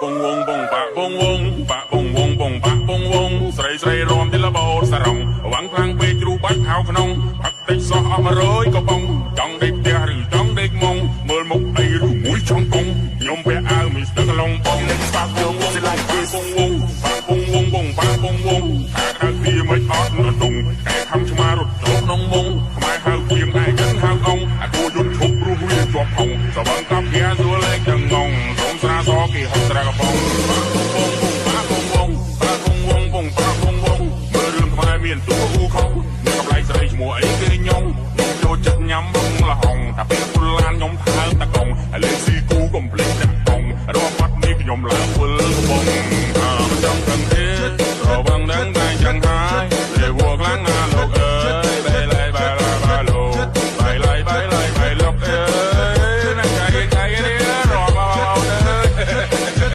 bong wong bong ba bong wong ba bong wong bong ba bong wongស្រីស្រីរំទីលបោសរងវាំងខ្លាំងពេកជ្រូបាច់ហៅក្នុងផឹកតិចសោះអស់100ក៏បងចង់ដេកផ្ទះឬចង់ដេកមុងមើលមុខអីឬមួយចង់កងខ្ញុំពាក់អាវមីស្ទើកឡុងបងបាក់ខ្ញុំសិលាយពីបងវងបាក់បងវងបងបាក់បងវងថាក្រៅពីមិនអត់នដងតែខំឆ្មារត់ចូលក្នុងមុងខ្មែរហៅជាងឯងចឹងហៅអងអាគួយន្តឈប់ព្រោះវាជាប់ហងសវងកាប់គេសួរលេងទាំងងងសូមស្រាសគេហត់ស្រាកបងបាក់បងវងបាក់បងវងបងបាក់បងវងមើលរឿងខ្មែរមានតួហ៊ូខំមានកម្លៃស្រីឈ្មោះអីគេញងខ្ញុំចូលចិត្តញ៉ាំបងលហងតែពេលពុលឡានខ្ញុំថើតកងឥឡូវស៊ីគូកំភ្លេចដាក់កងរកបាត់នេះខ្ញុំឡើងវិលកំបង